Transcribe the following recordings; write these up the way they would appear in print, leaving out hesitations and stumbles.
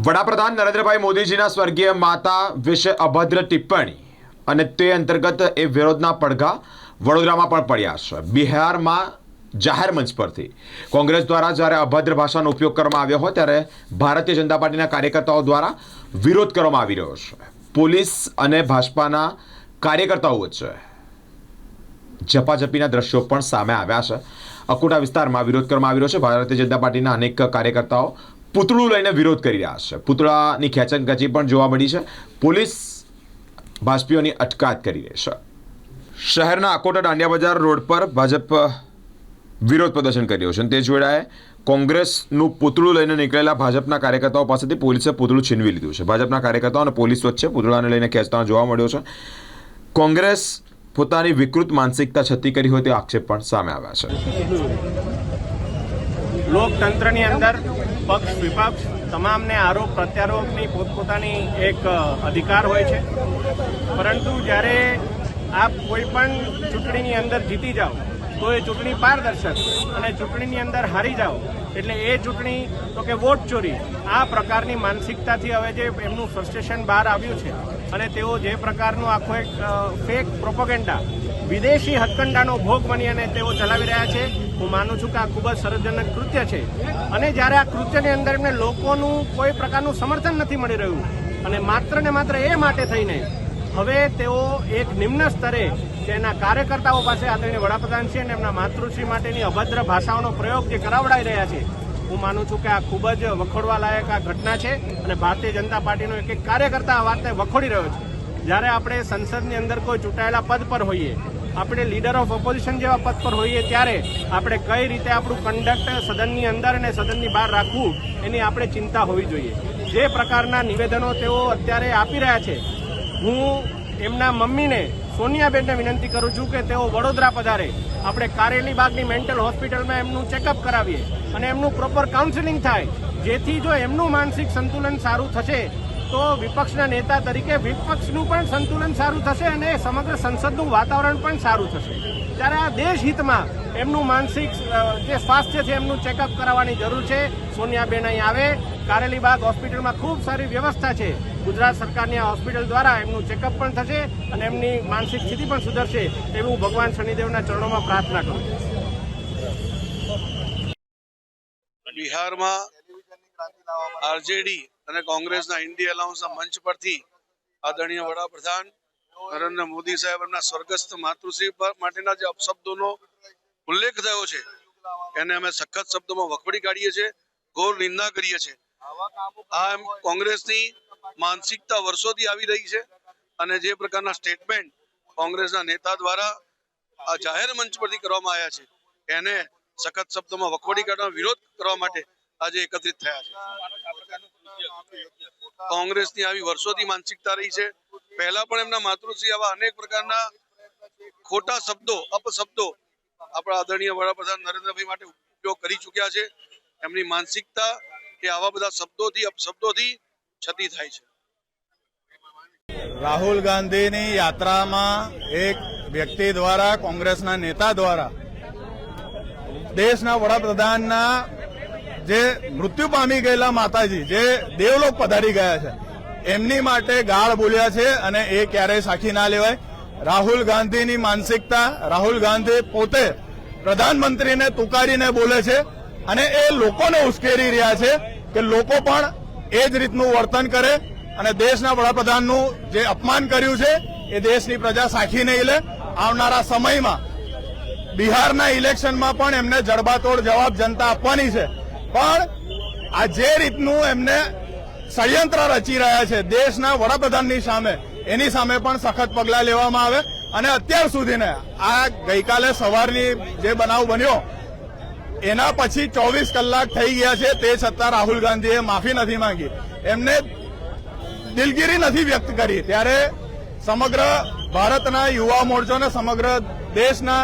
વડાપ્રધાન નરેન્દ્રભાઈ મોદીજીના સ્વર્ગીય માતા વિશે અભદ્ર ટિપ્પણી અને તે અંતર્ગત એ વિરોધના પડઘા વડોદરામાં પણ પડ્યા છે। બિહારમાં જાહેર મંચ પરથી કોંગ્રેસ દ્વારા જ્યારે અભદ્ર ભાષાનો ઉપયોગ કરવામાં આવ્યો હોય ત્યારે ભારતીય જનતા પાર્ટીના કાર્યકર્તાઓ દ્વારા વિરોધ કરવામાં આવી રહ્યો છે। પોલીસ અને ભાજપાના કાર્યકર્તાઓ વચ્ચે ઝપાઝપીના દ્રશ્યો પણ સામે આવ્યા છે। અકોટા વિસ્તારમાં વિરોધ કરવામાં આવી રહ્યો છે। ભારતીય જનતા પાર્ટીના અનેક કાર્યકર્તાઓ પૂતળું લઈને વિરોધ કરી રહ્યા છે। પૂતળાની ખેંચનકચી પણ જોવા મળી છે। પોલીસ ભાજપીઓની અટકાયત કરી રહી છે। શહેરના અકોટા દાંડિયા બજાર રોડ પર ભાજપ વિરોધ પ્રદર્શન કરી રહ્યું છે। તે જોડાએ કોંગ્રેસનું પૂતળું લઈને નીકળેલા ભાજપના કાર્યકર્તાઓ પાસેથી પોલીસે પૂતળું છીનવી લીધું છે। ભાજપના કાર્યકર્તાઓ અને પોલીસ વચ્ચે પૂતળાને લઈને ખેંચતા જોવા મળ્યો છે। કોંગ્રેસ પોતાની વિકૃત માનસિકતા છતી કરી હોય તે આક્ષેપ પણ સામે આવ્યા છે। લોકતંત્રની અંદર પક્ષ વિપક્ષ તમામને આરોપ પ્રત્યારોપની પોતપોતાની એક અધિકાર હોય છે, પરંતુ જ્યારે આપ કોઈ પણ ચૂંટણીની અંદર જીતી જાઓ તો એ ચૂંટણી પારદર્શક અને ચૂંટણીની અંદર હારી જાઓ એટલે એ ચૂંટણી તો કે વોટ ચોરી આ પ્રકારની માનસિકતાથી હવે જે એમનું ફ્રસ્ટ્રેશન બહાર આવ્યું છે અને તેઓ જે પ્રકારનું આખો એક ફેક પ્રોપોગેન્ડા વિદેશી હથકંડાનો ભોગ બની અને તેઓ ચલાવી રહ્યા છે, હું માનું છું કે આ ખૂબ જ સરસજનક કૃત્ય છે। અને જ્યારે આ કૃત્યની અંદર એમને લોકોનું કોઈ પ્રકારનું સમર્થન નથી મળી રહ્યું અને માત્ર ને માત્ર એ માટે થઈને હવે તેઓ એક નિમ્ન સ્તરે તેના કાર્યકર્તાઓ પાસે આદરણીય વડાપ્રધાનશ્રી અને એમના માતૃશ્રી માટેની અભદ્ર ભાષાઓનો પ્રયોગ જે કરાવડાઈ રહ્યા છે, હું માનું છું કે આ ખૂબ જ વખોડવા લાયક આ ઘટના છે અને ભારતીય જનતા પાર્ટીનો એક કાર્યકર્તા આ વાતને વખોડી રહ્યો છે। જ્યારે આપણે સંસદની અંદર કોઈ ચૂંટાયેલા પદ પર હોઈએ, આપણે લીડર ઓફ ઓપોઝિશન જેવા પદ પર હોઈએ ત્યારે આપણે કઈ રીતે આપણું કન્ડક્ટ સદનની અંદર અને સદનની બહાર રાખવું એની આપણે ચિંતા હોવી જોઈએ। જે પ્રકારના નિવેદનો તેઓ અત્યારે આપી રહ્યા છે, હું એમના મમ્મીને સોનિયાબેનને વિનંતી કરું છું કે તેઓ વડોદરા પધારે, આપણે કારેલીબાગની મેન્ટલ હોસ્પિટલમાં એમનું ચેકઅપ કરાવીએ અને એમનું પ્રોપર કાઉન્સેલિંગ થાય, જેથી જો એમનું માનસિક સંતુલન સારું થશે તો વિપક્ષના નેતા તરીકે વિપક્ષનું પણ સંતુલન સારું થશે અને સમગ્ર સંસદનું વાતાવરણ પણ સારું થશે। ત્યારે આ દેશ હિતમાં એમનું માનસિક જે સ્વાસ્થ્ય છે એમનું ચેકઅપ કરાવવાની જરૂર છે। સોનિયાબેન અહીં આવે, કારેલીબાગ હોસ્પિટલમાં ખૂબ સારી વ્યવસ્થા છે, ગુજરાત સરકારની આ હોસ્પિટલ દ્વારા એમનું ચેકઅપ પણ થશે અને એમની માનસિક સ્થિતિ પણ સુધરશે એવું ભગવાન શનિદેવના ચરણોમાં પ્રાર્થના કરું છું। બિહારમાં આરજેડી અને કોંગ્રેસના ઇન્ડિયા અલાઉન્સના મંચ પરથી આદરણીય વડાપ્રધાન નરેન્દ્ર મોદી સાહેબ એમના સ્વર્ગસ્થ માતૃશ્રી માટેના જે અપશબ્દોનો ઉલ્લેખ થયો છે એને અમે સખત શબ્દોમાં વખોડી કાઢીએ છીએ, ઘોર નિંદા કરીએ છીએ। આ કોંગ્રેસની માનસિકતા વર્ષોથી આવી રહી છે અને જે પ્રકારના સ્ટેટમેન્ટ કોંગ્રેસના નેતા દ્વારા આ જાહેર મંચ પરથી કરવામાં આવ્યા છે એને સખત શબ્દોમાં વખોડી કાઢવા વિરોધ કરવા માટે આજે એકત્રિત થયા છે। કોંગ્રેસની આવી વર્ષોથી માનસિકતા રહી છે। પહેલા પણ એમના માતૃશ્રી આવા અનેક પ્રકારના ખોટા શબ્દો અપશબ્દો આપણા આદરણીય વડાપ્રધાન નરેન્દ્રભાઈ માટે ઉપયોગ કરી ચૂક્યા છે। એમની માનસિકતા એ આવા બધા શબ્દોથી અપશબ્દોથી છતી થાય છે। રાહુલ ગાંધીની યાત્રામાં એક વ્યક્તિ દ્વારા, કોંગ્રેસના નેતા દ્વારા દેશના વડાપ્રધાનના જે મૃત્યુ પામી ગયેલા માતાજી જે દેવલોક પધારી ગયા છે એમની માટે ગાળ બોલ્યા છે અને એ ક્યારેય સાખી ના લેવાય। રાહુલ ગાંધીની માનસિકતા, રાહુલ ગાંધી પોતે પ્રધાનમંત્રીને તુકારીને બોલે છે અને એ લોકોને ઉશ્કેરી રહ્યા છે કે લોકો પણ એ જ રીતનું વર્તન કરે અને દેશના વડાપ્રધાનનું જે અપમાન કર્યું છે એ દેશની પ્રજા સાખી નહીં લે। આવનારા સમયમાં બિહારના ઇલેક્શનમાં પણ એમને જડબાતોડ જવાબ જનતા આપવાની છે, પણ આ જે રીતનું એમને ષડયંત્ર રચી રહ્યા છે દેશના વડાપ્રધાનની સામે, એની સામે પણ સખત પગલાં લેવામાં આવે। અને અત્યાર સુધીને આ ગઈકાલે સવારની જે બનાવ બન્યો એના પછી 24 કલાક થઈ ગયા છે, તે છતાં રાહુલ ગાંધીએ માફી નથી માંગી, એમને દિલગીરી નથી વ્યક્ત કરી। ત્યારે સમગ્ર ભારતના યુવા મોરચો અને સમગ્ર દેશના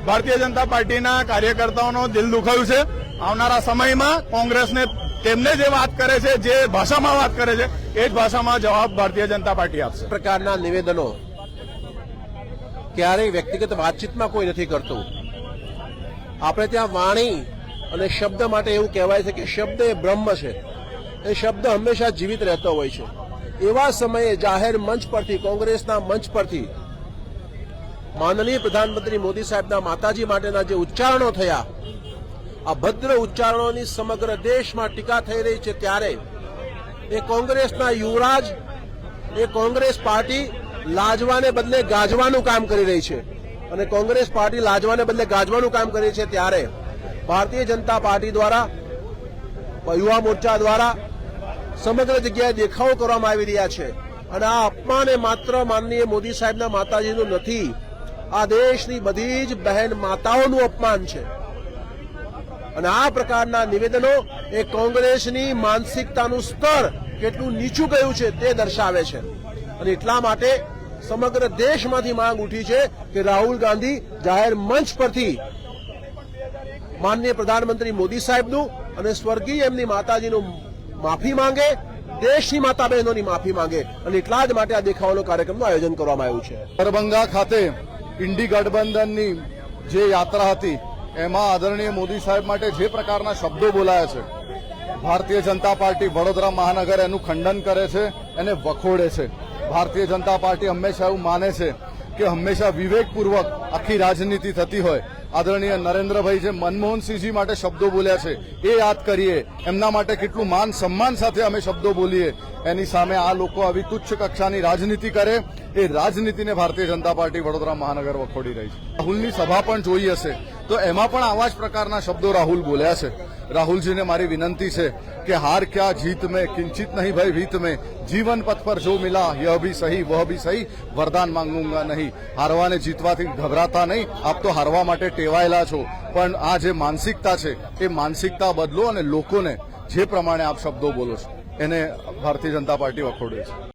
ભારતીય જનતા પાર્ટીના કાર્યકર્તાઓનો દિલ દુખાયું છે। આવનારા સમયમાં કોંગ્રેસને તેમને જે વાત કરે છે, જે ભાષામાં વાત કરે છે એ જ ભાષામાં જવાબ ભારતીય જનતા પાર્ટી આપશે। પ્રકારના નિવેદનો ક્યારેય વ્યક્તિગત વાતચીતમાં કોઈ નથી કરતું। આપણે ત્યાં વાણી અને શબ્દ માટે એવું કહેવાય છે કે શબ્દ એ બ્રહ્મ છે એ શબ્દ હંમેશા જીવિત રહેતો હોય છે. એવા સમયે જાહેર મંચ પરથી, કોંગ્રેસના મંચ પરથી માનનીય પ્રધાનમંત્રી મોદી સાહેબના માતાજી માટેના જે ઉચ્ચારણો થયા, આ ભદ્ર ઉચ્ચારણોની સમગ્ર દેશમાં ટીકા થઈ રહી છે, ત્યારે એ કોંગ્રેસના યુવરાજ, એ કોંગ્રેસ પાર્ટી લાજવાને બદલે ગાજવાનું કામ કરી રહી છે. અને કોંગ્રેસ પાર્ટી લાજવાને બદલે ગાજવાનું કામ કરી છે, ત્યારે ભારતીય જનતા પાર્ટી દ્વારા, યુવા મોરચા દ્વારા સમગ્ર જગ્યાએ દેખાવો કરવામાં આવી રહ્યા છે. અને આ અપમાન એ માત્ર માનનીય મોદી સાહેબના માતાજીનું નથી, આ દેશની બધી જ બહેન માતાઓનું અપમાન છે. અને આ પ્રકારના નિવેદનો એ કોંગ્રેસની માનસિકતાનું સ્તર કેટલું નીચું ગયું છે તે દર્શાવે છે. અને એટલા માટે સમગ્ર દેશમાંથી માંગ ઉઠી છે કે રાહુલ ગાંધી જાહેર મંચ પરથી માનનીય પ્રધાનમંત્રી મોદી સાહેબનું અને સ્વર્ગીય એમની માતાજીનું માફી માંગે, દેશની માતા બહેનોની માફી માંગે. અને એટલા જ માટે આ દેખાવાનો કાર્યક્રમનું આયોજન કરવામાં આવ્યું છે. દરભંગા ખાતે ઇન્ડી ગઠબંધનની જે યાત્રા હતી એમાં આદરણીય મોદી સાહેબ માટે જે પ્રકારના શબ્દો બોલાયા છે, ભારતીય જનતા પાર્ટી વડોદરા મહાનગર એનું ખંડન કરે છે, એને વખોડે છે. ભારતીય જનતા પાર્ટી હંમેશા એવું માને છે કે હંમેશા વિવેકપૂર્વક આખી રાજનીતિ થતી હોય. આદરણીય નરેન્દ્રભાઈ જે મનમોહનસિંહજી માટે શબ્દો બોલ્યા છે એ યાદ કરીએ, એમના માટે કેટલું માન સન્માન સાથે અમે શબ્દો બોલીએ. એની સામે આ લોકો આવી તુચ્છ કક્ષાની રાજનીતિ કરે, એ રાજનીતિને ભારતીય જનતા પાર્ટી વડોદરા મહાનગર વખોડી રહી છે. રાહુલની સભા પણ જોઈ હશે તો એમાં પણ આવા જ પ્રકારના શબ્દો રાહુલ બોલ્યા છે. રાહુલજીને મારી વિનંતી છે કે હાર ક્યા જીત મેં કિંચિત નહીં ભાઈ વીત મેં, જીવન પથ પર જો મિલા યહ ભી સહી વહ ભી સહી, વરદાન માંગુંગા નહીં. હારવાને જીતવાથી ગભરાતા નહીં, આપ તો હારવા માટે ટેવાયેલા છો, પણ આ જે માનસિકતા છે એ માનસિકતા બદલો અને લોકોને જે પ્રમાણે આપ શબ્દો બોલો છો એને ભારતીય જનતા પાર્ટી વખોડે છે.